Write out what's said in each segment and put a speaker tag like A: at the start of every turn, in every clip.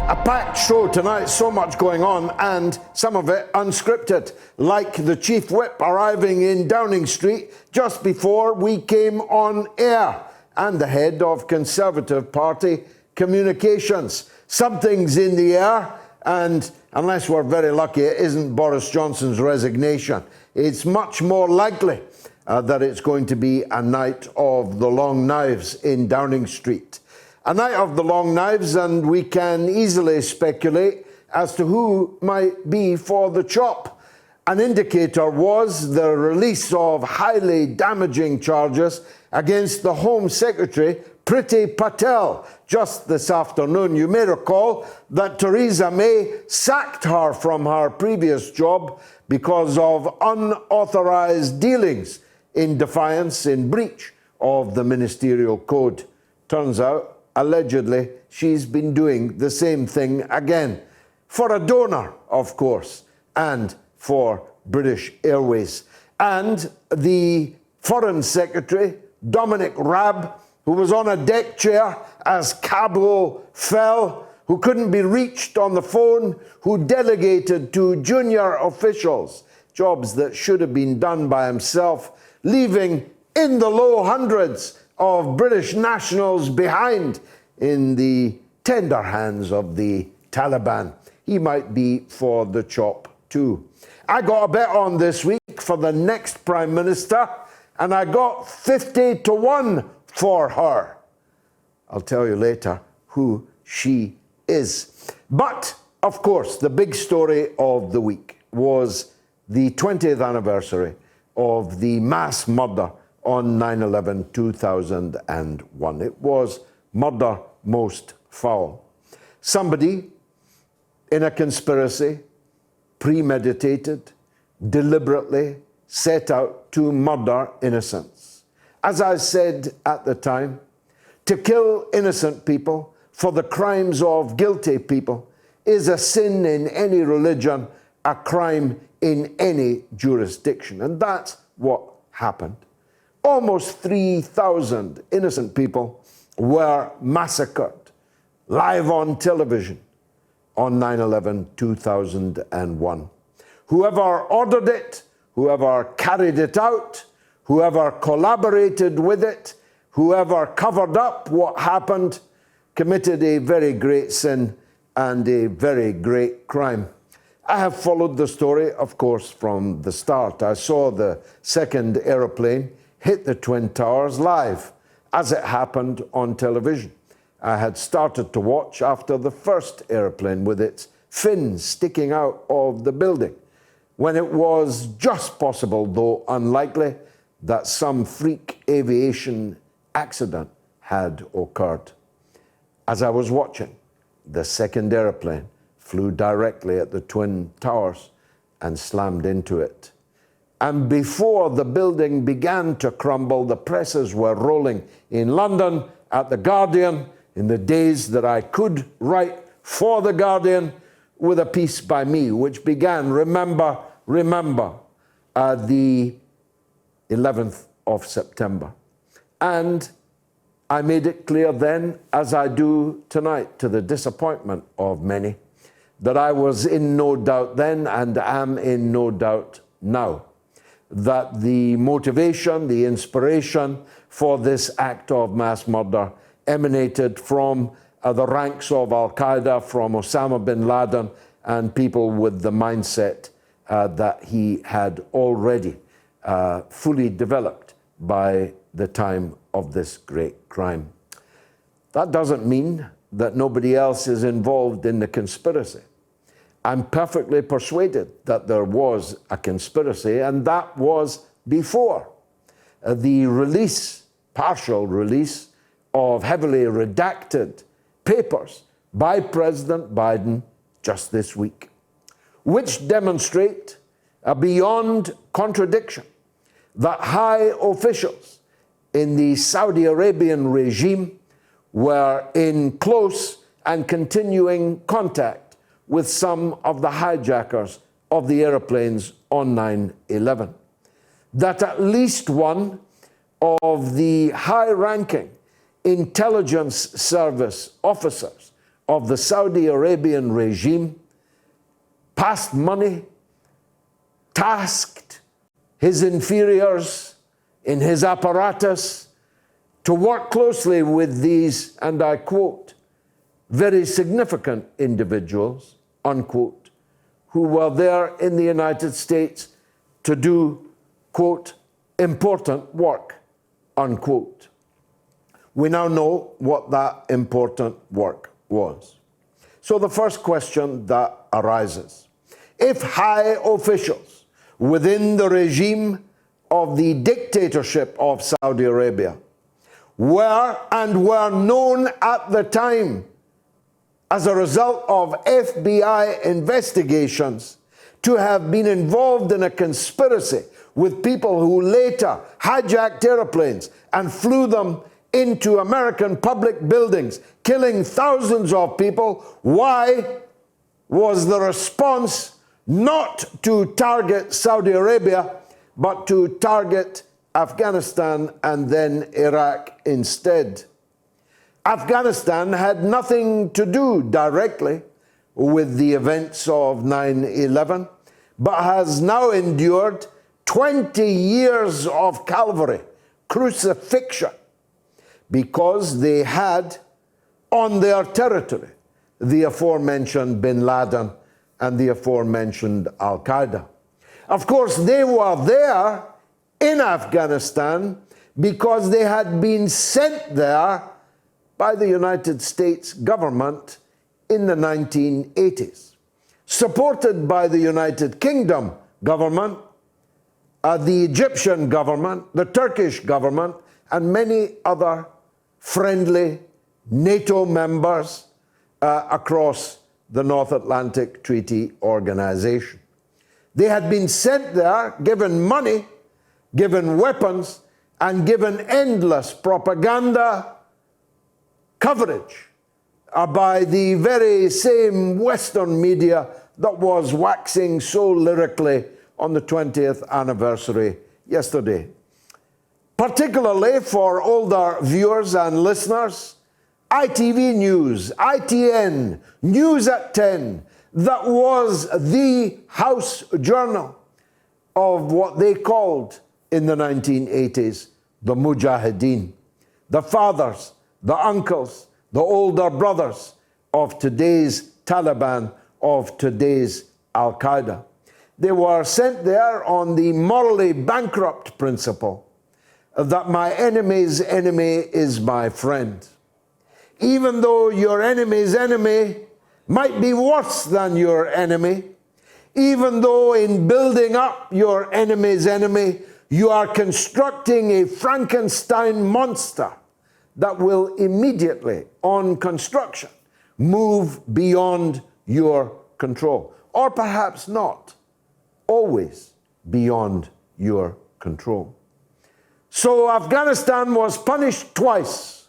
A: A packed show tonight, so much going on, and some of it unscripted, like the Chief Whip arriving in Downing Street just before we came on air, and the head of Conservative Party Communications. Something's in the air, and unless we're very lucky, it isn't Boris Johnson's resignation. It's much more likely that it's going to be a night of the long knives in Downing Street. A night of the long knives, and we can easily speculate as to who might be for the chop. An indicator was the release of highly damaging charges against the Home Secretary, Priti Patel, just this afternoon. You may recall that Theresa May sacked her from her previous job because of unauthorised dealings in defiance, in breach of the ministerial code. Turns out, allegedly, she's been doing the same thing again. For a donor, of course, and for British Airways. And the Foreign Secretary, Dominic Raab, who was on a deck chair as Kabul fell, who couldn't be reached on the phone, who delegated to junior officials jobs that should have been done by himself, leaving in the low hundreds of British nationals behind in the tender hands of the Taliban. He might be for the chop too. I got a bet on this week for the next Prime Minister, and I got 50-1 for her. I'll tell you later who she is. But, of course, the big story of the week was the 20th anniversary of the mass murder on 9/11/2001. It was murder most foul. Somebody in a conspiracy, premeditated, deliberately set out to murder innocents. As I said at the time, to kill innocent people for the crimes of guilty people is a sin in any religion, a crime in any jurisdiction. And that's what happened. Almost 3,000 innocent people were massacred live on television on 9/11/2001. Whoever ordered it, whoever carried it out, whoever collaborated with it, whoever covered up what happened, committed a very great sin and a very great crime. I have followed the story, of course, from the start. I saw the second aeroplane hit the Twin Towers live as it happened on television. I had started to watch after the first aeroplane with its fins sticking out of the building, when it was just possible, though unlikely, that some freak aviation accident had occurred. As I was watching, the second aeroplane flew directly at the Twin Towers and slammed into it. And before the building began to crumble, the presses were rolling in London, at The Guardian, in the days that I could write for The Guardian, with a piece by me, which began, remember, the 11th of September. And I made it clear then, as I do tonight, to the disappointment of many, that I was in no doubt then and am in no doubt now that the motivation, the inspiration for this act of mass murder emanated from the ranks of Al-Qaeda, from Osama bin Laden, and people with the mindset that he had already fully developed by the time of this great crime. That doesn't mean that nobody else is involved in the conspiracy. I'm perfectly persuaded that there was a conspiracy, and that was before the release, partial release, of heavily redacted papers by President Biden just this week, which demonstrate beyond contradiction that high officials in the Saudi Arabian regime were in close and continuing contact with some of the hijackers of the airplanes on 9/11. That at least one of the high-ranking intelligence service officers of the Saudi Arabian regime passed money, tasked his inferiors in his apparatus to work closely with these, and I quote, very significant individuals, unquote, who were there in the United States to do, quote, important work, unquote. We now know what that important work was. So the first question that arises, if high officials within the regime of the dictatorship of Saudi Arabia were known at the time as a result of FBI investigations to have been involved in a conspiracy with people who later hijacked airplanes and flew them into American public buildings, killing thousands of people, why was the response not to target Saudi Arabia, but to target Afghanistan and then Iraq instead? Afghanistan had nothing to do directly with the events of 9/11, but has now endured 20 years of Calvary, crucifixion, because they had on their territory the aforementioned Bin Laden and the aforementioned Al-Qaeda. Of course, they were there in Afghanistan because they had been sent there by the United States government in the 1980s, supported by the United Kingdom government, the Egyptian government, the Turkish government, and many other friendly NATO members across the North Atlantic Treaty Organization. They had been sent there, given money, given weapons, and given endless propaganda coverage by the very same Western media that was waxing so lyrically on the 20th anniversary yesterday. Particularly for older viewers and listeners, ITV News, ITN, News at 10, that was the house journal of what they called in the 1980s the Mujahideen, the fathers, the uncles, the older brothers of today's Taliban, of today's Al-Qaeda. They were sent there on the morally bankrupt principle that my enemy's enemy is my friend. Even though your enemy's enemy might be worse than your enemy, even though in building up your enemy's enemy, you are constructing a Frankenstein monster that will immediately, on construction, move beyond your control. Or perhaps not, always beyond your control. So Afghanistan was punished twice.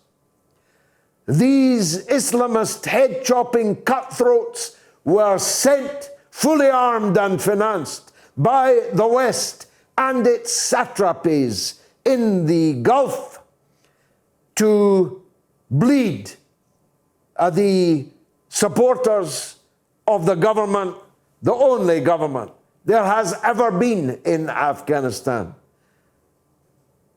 A: These Islamist head-chopping cutthroats were sent fully armed and financed by the West and its satrapies in the Gulf to bleed the supporters of the government, the only government there has ever been in Afghanistan,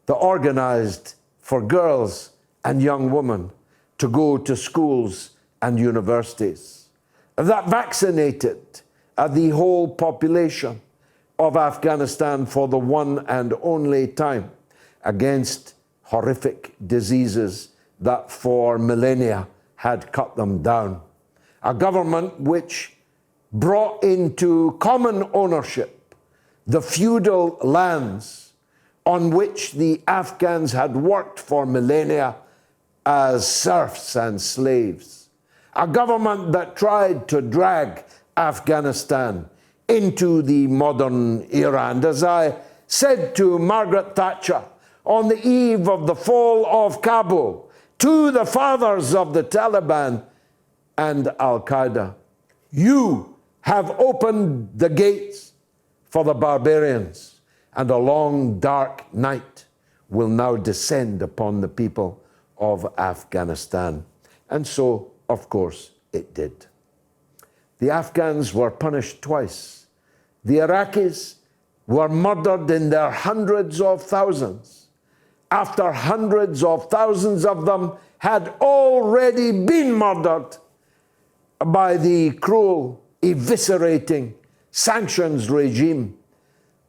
A: the organized for girls and young women to go to schools and universities, that vaccinated the whole population of Afghanistan for the one and only time against horrific diseases that for millennia had cut them down. A government which brought into common ownership the feudal lands on which the Afghans had worked for millennia as serfs and slaves. A government that tried to drag Afghanistan into the modern era. And as I said to Margaret Thatcher on the eve of the fall of Kabul, to the fathers of the Taliban and Al-Qaeda, you have opened the gates for the barbarians, and a long dark night will now descend upon the people of Afghanistan. And so, of course, it did. The Afghans were punished twice. The Iraqis were murdered in their hundreds of thousands, after hundreds of thousands of them had already been murdered by the cruel, eviscerating sanctions regime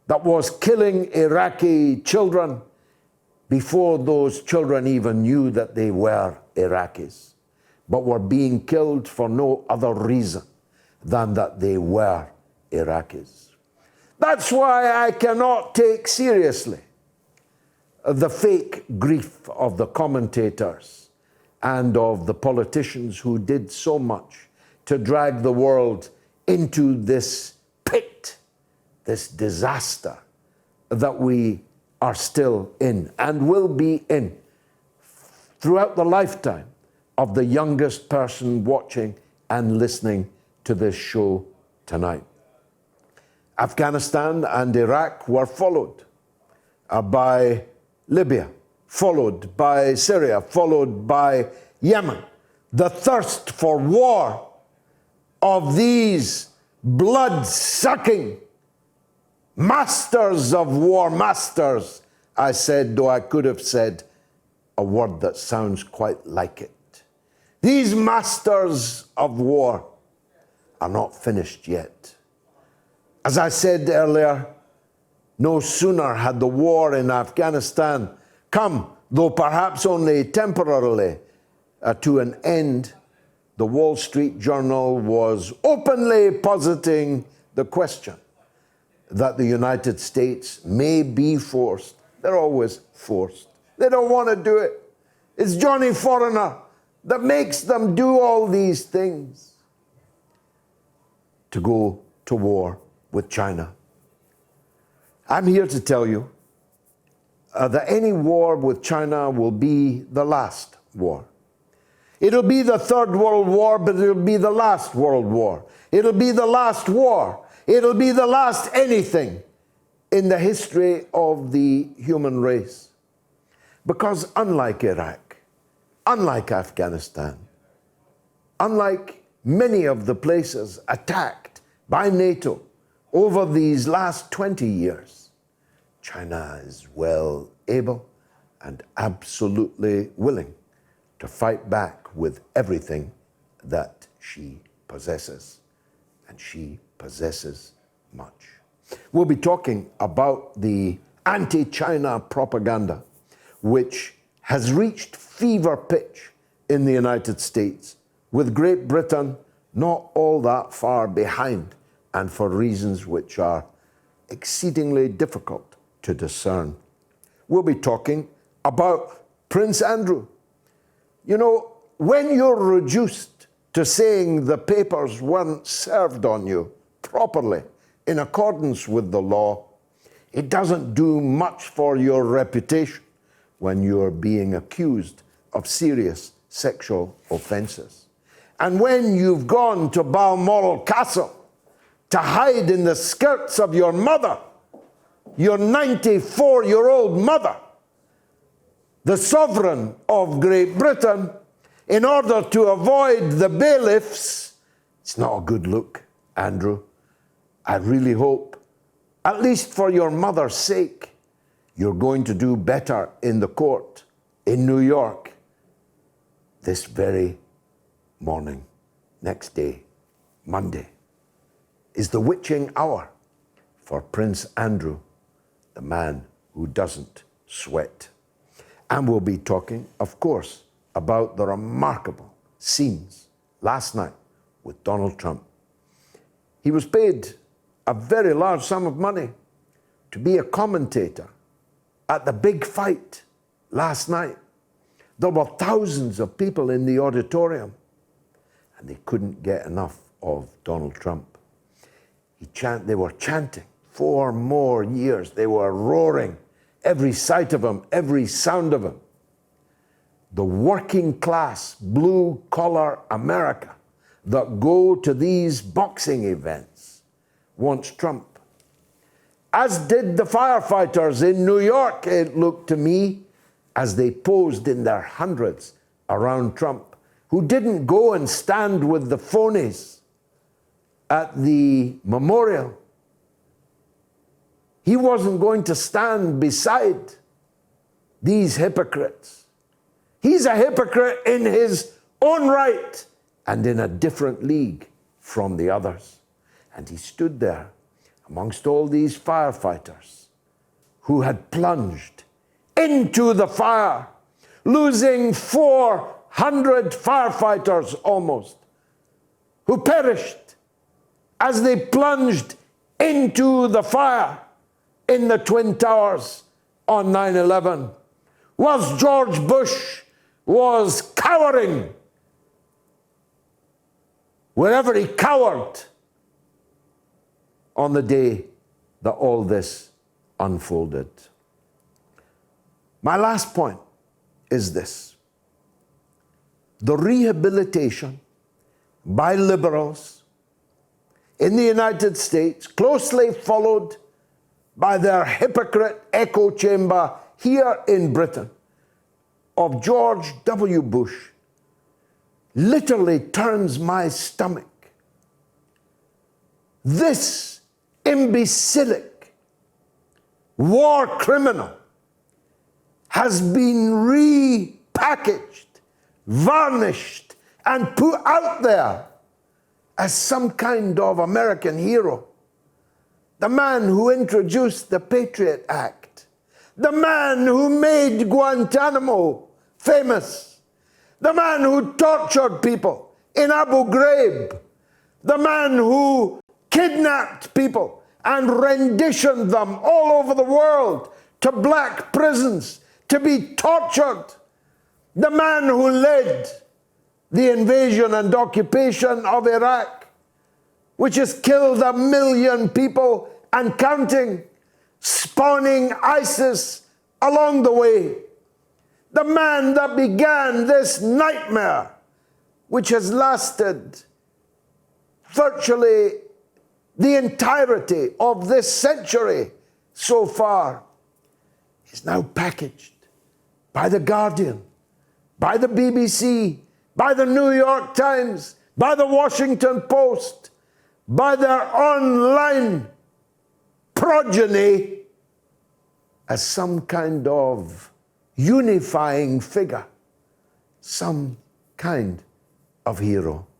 A: that was killing Iraqi children before those children even knew that they were Iraqis, but were being killed for no other reason than that they were Iraqis. That's why I cannot take seriously the fake grief of the commentators and of the politicians who did so much to drag the world into this pit, this disaster that we are still in and will be in throughout the lifetime of the youngest person watching and listening to this show tonight. Afghanistan and Iraq were followed by Libya, followed by Syria, followed by Yemen. The thirst for war of these blood-sucking masters of war, masters, I said, though I could have said a word that sounds quite like it. These masters of war are not finished yet. As I said earlier, no sooner had the war in Afghanistan come, though perhaps only temporarily, to an end, the Wall Street Journal was openly positing the question that the United States may be forced. They're always forced. They don't want to do it. It's Johnny Foreigner that makes them do all these things, to go to war with China. I'm here to tell you that any war with China will be the last war. It'll be the Third World War, but it'll be the last World War. It'll be the last war. It'll be the last anything in the history of the human race. Because unlike Iraq, unlike Afghanistan, unlike many of the places attacked by NATO over these last 20 years, China is well able and absolutely willing to fight back with everything that she possesses. And she possesses much. We'll be talking about the anti-China propaganda, which has reached fever pitch in the United States, with Great Britain not all that far behind, and for reasons which are exceedingly difficult to discern. We'll be talking about Prince Andrew. You know, when you're reduced to saying the papers weren't served on you properly in accordance with the law, it doesn't do much for your reputation when you're being accused of serious sexual offences. And when you've gone to Balmoral Castle to hide in the skirts of your mother, your 94-year-old mother, the sovereign of Great Britain, in order to avoid the bailiffs, it's not a good look, Andrew. I really hope, at least for your mother's sake, you're going to do better in the court in New York this very morning. Next day, Monday, is the witching hour for Prince Andrew, the man who doesn't sweat. And we'll be talking, of course, about the remarkable scenes last night with Donald Trump. He was paid a very large sum of money to be a commentator at the big fight last night. There were thousands of people in the auditorium, and they couldn't get enough of Donald Trump. They were chanting 4 more years. They were roaring every sight of him, every sound of him. The working class, blue-collar America that go to these boxing events wants Trump. As did the firefighters in New York, it looked to me, as they posed in their hundreds around Trump, who didn't go and stand with the phonies at the memorial. He wasn't going to stand beside these hypocrites. He's a hypocrite in his own right and in a different league from the others. And he stood there amongst all these firefighters who had plunged into the fire, losing 400 firefighters almost, who perished as they plunged into the fire in the Twin Towers on 9/11. Whilst George Bush was cowering wherever he cowered on the day that all this unfolded. My last point is this: the rehabilitation by liberals in the United States, closely followed by their hypocrite echo chamber here in Britain, of George W. Bush, literally turns my stomach. This imbecilic war criminal has been repackaged, varnished, and put out there as some kind of American hero. The man who introduced the Patriot Act, the man who made Guantanamo famous, the man who tortured people in Abu Ghraib, the man who kidnapped people and renditioned them all over the world to black prisons to be tortured, the man who led the invasion and occupation of Iraq, which has killed 1 million people and counting, spawning ISIS along the way. The man that began this nightmare, which has lasted virtually the entirety of this century so far, is now packaged by The Guardian, by the BBC, by the New York Times, by the Washington Post, by their online progeny as some kind of unifying figure, some kind of hero.